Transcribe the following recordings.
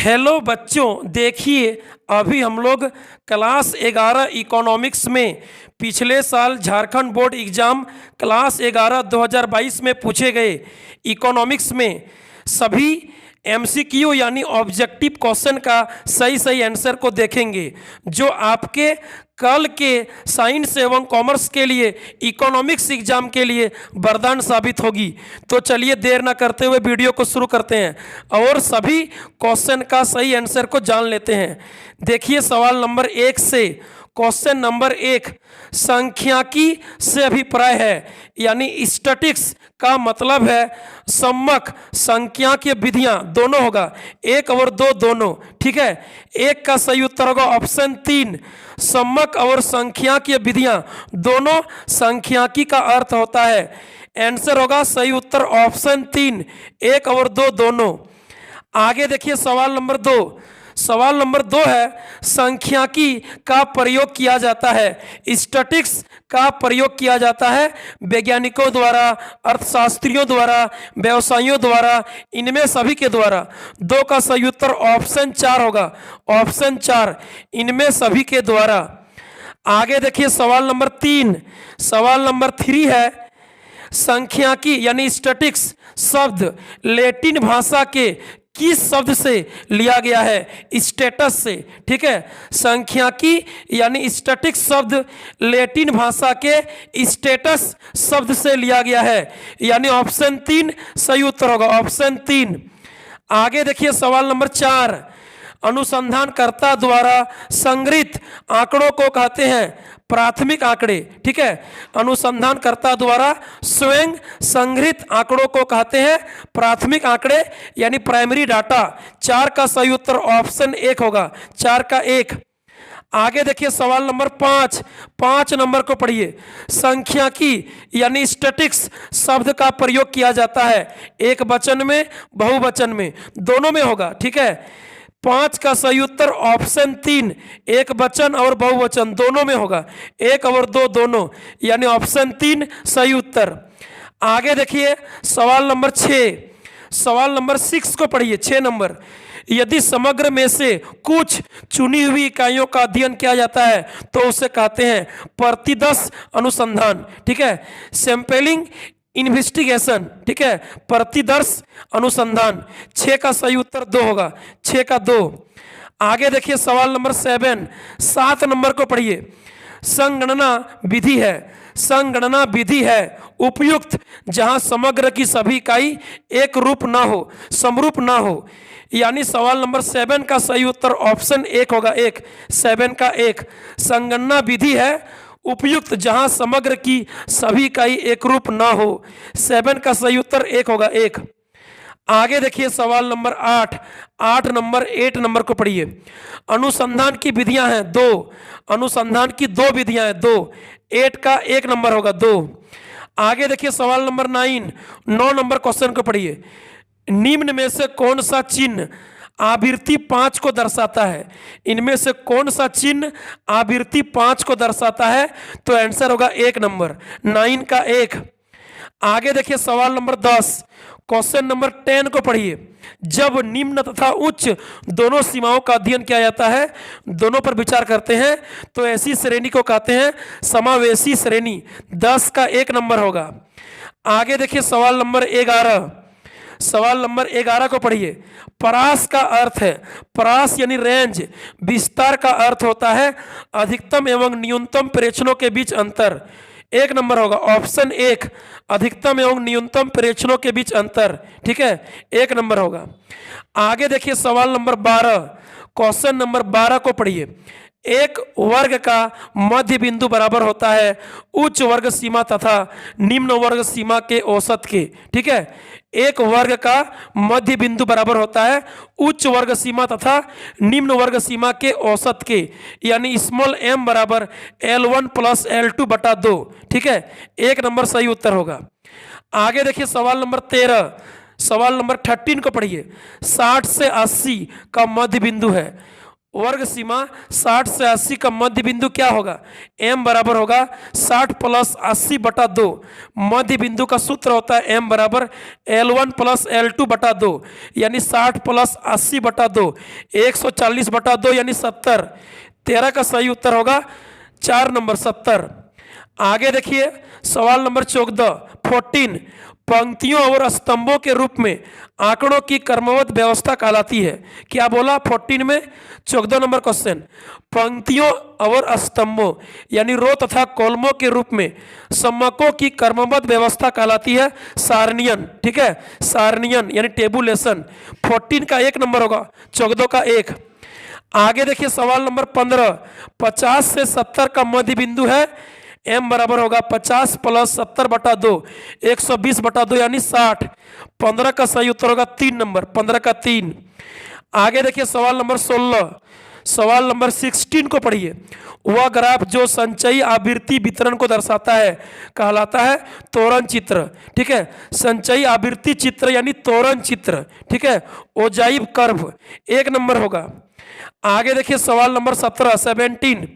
Hello बच्चों, देखिए अभी हम लोग क्लास 11 इकोनॉमिक्स में पिछले साल झारखंड बोर्ड एग्ज़ाम क्लास 11 2022 में पूछे गए इकोनॉमिक्स में सभी एमसीक्यू यानी ऑब्जेक्टिव क्वेश्चन का सही आंसर को देखेंगे, जो आपके कल के साइंस एवं कॉमर्स के लिए इकोनॉमिक्स एग्जाम के लिए वरदान साबित होगी। तो चलिए देर ना करते हुए वीडियो को शुरू करते हैं और सभी क्वेश्चन का सही आंसर को जान लेते हैं। देखिए सवाल नंबर 1 से क्वेश्चन नंबर 1 सांख्यिकी से अभिप्राय है, यानी स्टैटिक्स का मतलब है सम्मक सांख्यिकीय विधियां, दोनों होगा 1 और 2 दोनों, ठीक है। 1 का सही उत्तर होगा ऑप्शन 3, सम्मक और सांख्यिकीय विधियां दोनों सांख्यिकी का अर्थ होता है। आंसर होगा सही उत्तर ऑप्शन 3, 1 और 2 दोनों। आगे देखिए सवाल नंबर 2। सवाल नंबर 2 है सांख्यिकी का प्रयोग किया जाता है, स्टैटिक्स का प्रयोग किया जाता है वैज्ञानिकों द्वारा, अर्थशास्त्रियों द्वारा, व्यवसायियों द्वारा, इनमें सभी के द्वारा। 2 का सही उत्तर ऑप्शन 4 होगा, ऑप्शन 4, इनमें सभी के द्वारा। आगे देखिए सवाल नंबर 3। सवाल नंबर 3 है सांख्यिकी यानी स्टैटिक्स शब्द लैटिन भाषा के किस शब्द से लिया गया है? स्टेटस से, ठीक है। सांख्यिकी यानी स्टैटिक्स शब्द लैटिन भाषा के स्टेटस शब्द से लिया गया है, यानी ऑप्शन 3 सही उत्तर होगा, ऑप्शन 3। आगे देखिए सवाल नंबर 4। अनुसंधानकर्ता द्वारा संग्रहित आंकड़ों को कहते हैं प्राथमिक आंकड़े, ठीक है। अनुसंधानकर्ता द्वारा स्वयं संग्रहित आंकड़ों को कहते हैं प्राथमिक आंकड़े यानी प्राइमरी डाटा। 4 का सही उत्तर ऑप्शन 1 होगा, 4 का 1। आगे देखिए सवाल नंबर 5 नंबर को पढ़िए। सांख्यिकी यानी स्टैटिक्स शब्द का प्रयोग किया जाता है एक वचन में, बहुवचन में, दोनों में होगा, ठीक है। 5 का सही उत्तर ऑप्शन 3, एक वचन और बहुवचन दोनों में होगा, 1 और 2 दोनों, यानी ऑप्शन 3 सही उत्तर। आगे देखिए सवाल नंबर 6। सवाल नंबर 6 को पढ़िए, 6 नंबर। यदि समग्र में से कुछ चुनी हुई इकाइयों का अध्ययन किया जाता है तो उसे कहते हैं प्रतिदर्श अनुसंधान, ठीक है। सैंपलिंग इन्वेस्टिगेशन, ठीक है, प्रतिदर्श अनुसंधान। 6 का सही उत्तर 2 होगा, 6 का 2। आगे देखिए सवाल नंबर 7 नंबर को पढ़िए। संगणना विधि है, संगणना विधि है उपयुक्त जहां समग्र की सभी इकाई एक रूप ना हो, समरूप ना हो, यानी सवाल नंबर 7 का सही उत्तर ऑप्शन 1 होगा, 1, 7 का 1। संगणना विधि है उपयुक्त जहां समग्र की सभी इकाई एक रूप ना हो, 7 का सही उत्तर 1 होगा, 1। आगे देखिए सवाल नंबर 8 नंबर को पढ़िए। अनुसंधान की विधियां हैं 2, अनुसंधान की 2 विधियां हैं 2, 8 का 1 नंबर होगा, 2। आगे देखिए सवाल नंबर 9 नंबर क्वेश्चन को पढ़िए। निम्न में से कौन सा चिन्ह आवृत्ति 5 को दर्शाता है? इनमें से कौन सा चिन्ह आवृत्ति 5 को दर्शाता है? तो आंसर होगा 1 नंबर, 9 का 1। आगे देखिए सवाल नंबर 10। क्वेश्चन नंबर 10 को पढ़िए। जब निम्न तथा उच्च दोनों सीमाओं का अध्ययन किया जाता है, दोनों पर विचार करते हैं, तो ऐसी श्रेणी को कहते हैं समावेशी श्रेणी। 10 का 1 नंबर होगा। आगे देखिए सवाल नंबर 11। सवाल नंबर 11 को पढ़िए। परास का अर्थ है, परास यानी रेंज, विस्तार का अर्थ होता है अधिकतम एवं न्यूनतम प्रेक्षणों के बीच अंतर। 1 नंबर होगा, ऑप्शन 1, अधिकतम एवं न्यूनतम प्रेक्षणों के बीच अंतर, ठीक है, 1 नंबर होगा। आगे देखिए सवाल नंबर 12। क्वेश्चन नंबर 12 को पढ़िए। एक वर्ग का मध्य बिंदु बराबर होता है उच्च वर्ग सीमा तथा निम्न वर्ग सीमा के औसत के, ठीक है। एक वर्ग का मध्य बिंदु बराबर होता है उच्च वर्ग सीमा तथा निम्न वर्ग सीमा के औसत के, यानी स्मॉल m बराबर L1 प्लस L2 बटा 2, ठीक है, 1 नंबर सही उत्तर होगा। आगे देखिए सवाल नंबर 13। सवाल नंबर 13 को पढ़िए। 60 से 80 का मध्य बिंदु है वर्ग सीमा 60 से 80 का मध्य बिंदु क्या होगा? m बराबर होगा 60 प्लस 80 बटा 2। मध्य बिंदु का सूत्र होता है m बराबर L1 प्लस L2 बटा 2, यानी 60 प्लस 80 बटा 2, 140 बटा 2 यानी 70। 13 का सही उत्तर होगा 4 नंबर 70। आगे देखिए सवाल नंबर 14, पंक्तियों और स्तंभों के रूप में आंकड़ों की क्रमबद्ध व्यवस्था कहलाती है। क्या बोला 14 में? 14 नंबर क्वेश्चन, पंक्तियों और स्तंभों यानी रो तथा कॉलमों के रूप में समकों की क्रमबद्ध व्यवस्था कहलाती है सारणियन। ठीक है, सारणियन यानी टेबुलेशन। 14 का 1 नंबर होगा, 14 का 1। आगे देखिए सवाल नंबर 15, 50 से 70 का मध्य बिंदु है m बराबर होगा 50 प्लस 70 बटा 2, 120 बटा 2 यानी 60। 15 का सही उत्तर होगा 3 नंबर, 15 का 3। आगे देखिए सवाल नंबर 16, सवाल नंबर 16 को पढ़िए। वह ग्राफ जो संचयी आवृत्ति वितरण को दर्शाता है कहलाता है तोरण चित्र। ठीक है, संचयी आवृत्ति चित्र यानी तोरण चित्र। ठीक है, ओजाइव कर्व 1 नंबर होगा। आगे देखिए सवाल नंबर 17,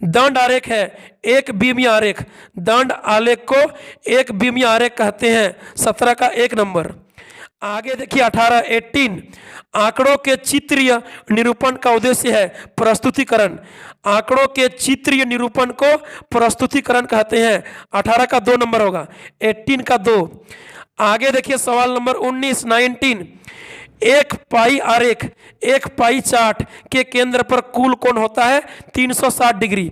दंड आरेख है एक बीमीय आरेख। दंड आलेख को एक बीमीय आरेख कहते हैं। 17 का 1 नंबर। आगे देखिए 18 आंकड़ों के चित्रीय निरूपण का उद्देश्य है प्रस्तुतिकरण। आंकड़ों के चित्रीय निरूपण को प्रस्तुतिकरण कहते हैं। 18 का 2 नंबर होगा, 18 का 2। आगे देखिए सवाल नंबर 19 एक पाई आरेख, एक पाई चार्ट के केंद्र पर कुल कोण होता है 360 डिग्री।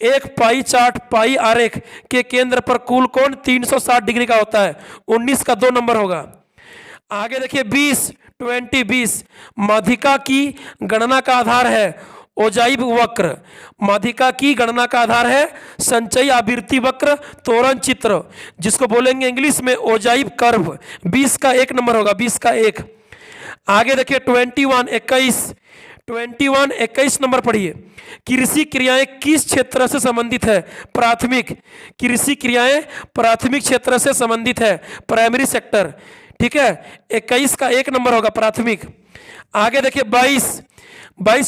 एक पाई चार्ट पाई आरेख के केंद्र पर कुल कोण 360 डिग्री का होता है। 19 का 2 नंबर होगा। आगे देखिए 20 माध्यिका की गणना का आधार है ओजाइव वक्र। माध्यिका की गणना का आधार है संचयी आवृत्ति वक्र तोरण चित्र, जिसको बोलेंगे इंग्लिश में ओजाइव कर्व। 20 का 1 नंबर होगा, 20 का 1। आगे देखिए 21 नंबर पढ़िए। कृषि क्रियाएं किस क्षेत्र से संबंधित है? प्राथमिक। कृषि क्रियाएं प्राथमिक क्षेत्र से संबंधित है, प्राइमरी सेक्टर। ठीक है, 21 का 1 नंबर होगा, प्राथमिक। आगे देखिए 22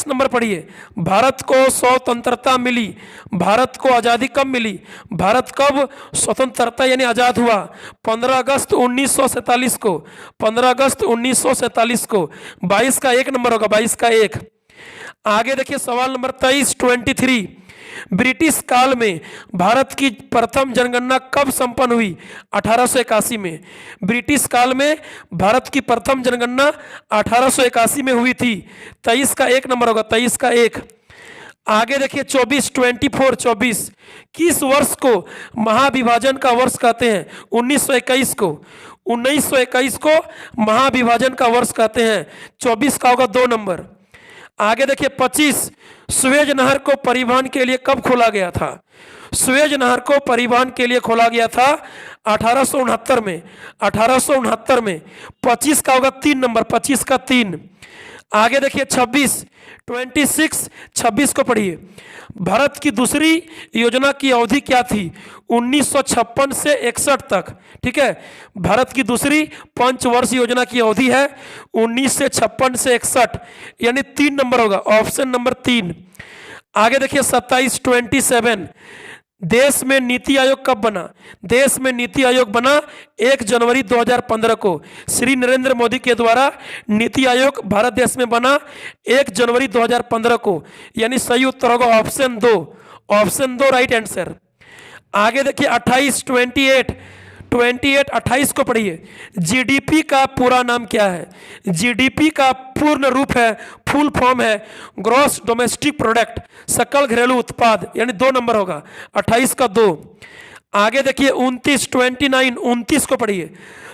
नंबर पढ़िए। भारत को स्वतंत्रता मिली, भारत को आज़ादी कब मिली? भारत कब स्वतंत्रता यानी आज़ाद हुआ? 15 अगस्त 1947 को, 15 अगस्त 1947 को। 22 का 1 नंबर होगा, 22 का 1। आगे देखिए सवाल नंबर 23 ब्रिटिश काल में भारत की प्रथम जनगणना कब संपन्न हुई? 1881 में। ब्रिटिश काल में भारत की प्रथम जनगणना 1881 में हुई थी। 23 का 1 नंबर होगा, 23 का 1। आगे देखिए 24 किस वर्ष को महाविभाजन का वर्ष कहते हैं? 1921 को। 1921 को महाविभाजन का वर्ष कहते हैं। 24 का होगा 2 नंबर। आगे देखिए 25 सुएज नहर को परिवहन के लिए कब खोला गया था? सुएज नहर को परिवहन के लिए खोला गया था 1869 में। 1869 में। 25 का होगा 3 नंबर, 25 का 3। आगे देखिए 26 को पढ़िए। भारत की दूसरी योजना की अवधि क्या थी? 1956 से 61 तक। ठीक है, भारत की दूसरी पंचवर्ष योजना की अवधि है 1956 से 61, यानी 3 नंबर होगा, ऑप्शन नंबर 3। आगे देखिए 27 देश में नीति आयोग कब बना? देश में नीति आयोग बना 1 जनवरी 2015 को। श्री नरेंद्र मोदी के द्वारा नीति आयोग भारत देश में बना 1 जनवरी 2015 को, यानी सही उत्तर होगा ऑप्शन 2, ऑप्शन 2 राइट आंसर। आगे देखिए 28 को पढ़िए। जीडीपी का पूरा नाम क्या है? जीडीपी का पूर्ण रूप है, फुल फॉर्म है ग्रॉस डोमेस्टिक प्रोडक्ट, सकल घरेलू उत्पाद, यानी 2 नंबर होगा, 28 का 2। आगे देखिए 29 को पढ़िए।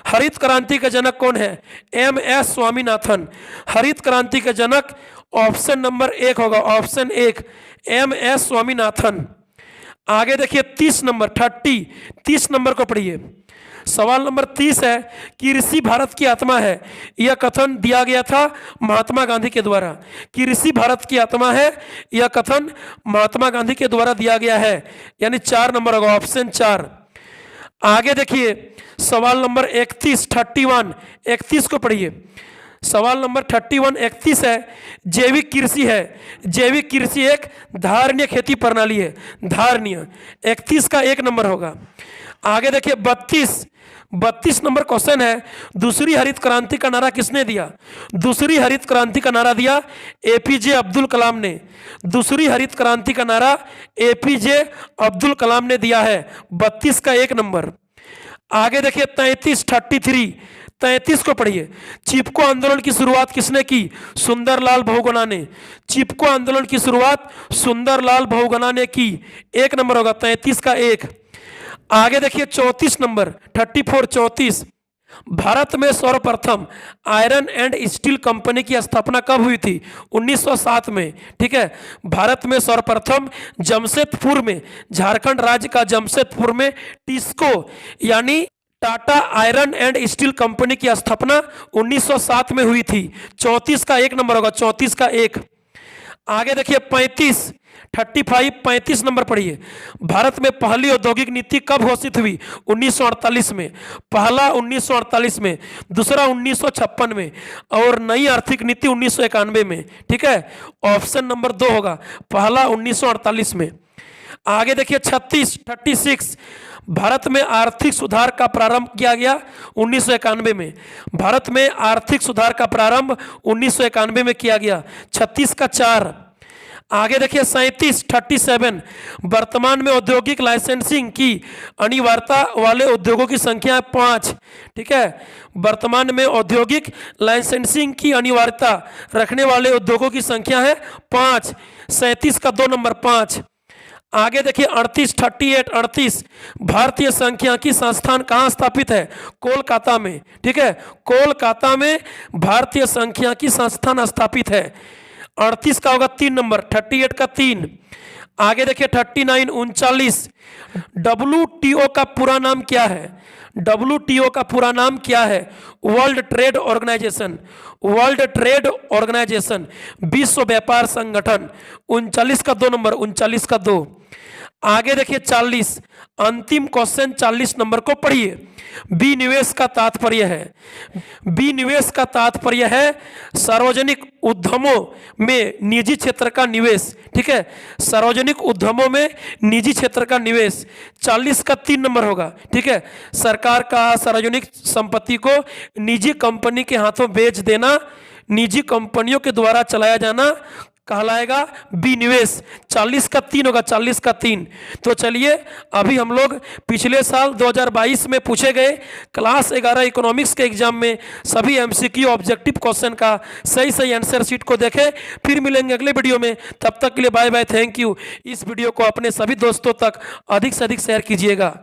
हरित क्रांति का जनक कौन है? MS स्वामीनाथन। हरित क्रांति का जनक ऑप्शन नंबर 1 होगा, ऑप्शन 1 MS स्वामीनाथन। आगे देखिए 30 नंबर को पढ़िए। सवाल नंबर 30 है, कृषि भारत की आत्मा है, यह कथन दिया गया था महात्मा गांधी के द्वारा। कृषि भारत की आत्मा है, यह कथन महात्मा गांधी के द्वारा दिया गया है, यानी 4 नंबर होगा, ऑप्शन 4। आगे देखिए सवाल नंबर 31 को पढ़िए। सवाल नंबर 31 है, जैविक कृषि है। जैविक कृषि एक धारणीय खेती प्रणाली है, धारणीय। 31 का 1 नंबर होगा। आगे देखिए 32 नंबर क्वेश्चन है, दूसरी हरित क्रांति का नारा किसने दिया? दूसरी हरित क्रांति का नारा दिया एपीजे अब्दुल कलाम ने। दूसरी हरित क्रांति का नारा एपीजे अब्दुल कलाम ने दिया है। 32 का 1 नंबर। आगे देखिए 33 को पढ़िए। चिपको आंदोलन की शुरुआत किसने की? सुंदरलाल बहुगुणा ने। चिपको आंदोलन की शुरुआत सुंदरलाल बहुगुणा ने की। 1 नंबर होगा, 33 का 1। आगे देखिए 34 नंबर, 34। भारत में सर्वप्रथम आयरन एंड स्टील कंपनी की स्थापना कब हुई थी? 1907 में। ठीक है, भारत में सर्वप्रथम जमशेदपुर में, झारखंड राज्य का जमशेदपुर में टिस्को यानी Tata iron and steel company की स्थापना 1907 में हुई थी। 34 का 1 नंबर होगा, 34 का 1। आगे देखिए 35 नंबर पढ़िए। भारत में पहली औद्योगिक नीति कब घोषित हुई? 1948 में। पहला 1948 में, दूसरा 1956 में और नई आर्थिक नीति 1991 में। ठीक है, ऑप्शन नंबर 2 होगा, पहला 1948 में। आगे देखिए 36 भारत में आर्थिक सुधार का प्रारंभ किया गया 1991 में। भारत में आर्थिक सुधार का प्रारंभ 1991 में किया गया। 36 का 4। आगे देखिए 37 वर्तमान में औद्योगिक लाइसेंसिंग की अनिवार्यता वाले उद्योगों की संख्या है 5। ठीक है, वर्तमान में औद्योगिक लाइसेंसिंग की अनिवार्यता रखने वाले उद्योगों की संख्या है 5। 37 का 2 नंबर, 5। आगे देखिए 38 भारतीय सांख्यिकी संस्थान कहाँ स्थापित है? कोलकाता में। ठीक है, कोलकाता में भारतीय सांख्यिकी संस्थान स्थापित है। 38 का होगा 3 नंबर, 38 का 3। आगे देखिए 39 WTO का पूरा नाम क्या है? WTO का पूरा नाम क्या है? World trade organisation. World trade organisation, विश्व व्यापार संगठन। 39 का 2 नंबर, 39 का 2। आगे देखिए 40, अंतिम क्वेश्चन 40 नंबर को पढ़िए। विनिवेश का तात्पर्य है, विनिवेश का तात्पर्य है सार्वजनिक उद्यमों में निजी क्षेत्र का निवेश। ठीक है, सार्वजनिक उद्यमों में निजी क्षेत्र का निवेश। 40 का 3 नंबर होगा। ठीक है, सरकार का सार्वजनिक संपत्ति को निजी कंपनी के हाथों बेच देना, निजी कंपनियों के द्वारा चलाया जाना कहलाएगा विनिवेश। 40 का 3 होगा, 40 का 3। तो चलिए अभी हम लोग पिछले साल 2022 में पूछे गए क्लास 11 इकोनॉमिक्स के एग्जाम में सभी एमसीक्यू ऑब्जेक्टिव क्वेश्चन का सही आंसर शीट को देखें। फिर मिलेंगे अगले वीडियो में, तब तक के लिए बाय बाय, थैंक यू। इस वीडियो को अपने सभी दोस्तों तक अधिक से अधिक शेयर कीजिएगा।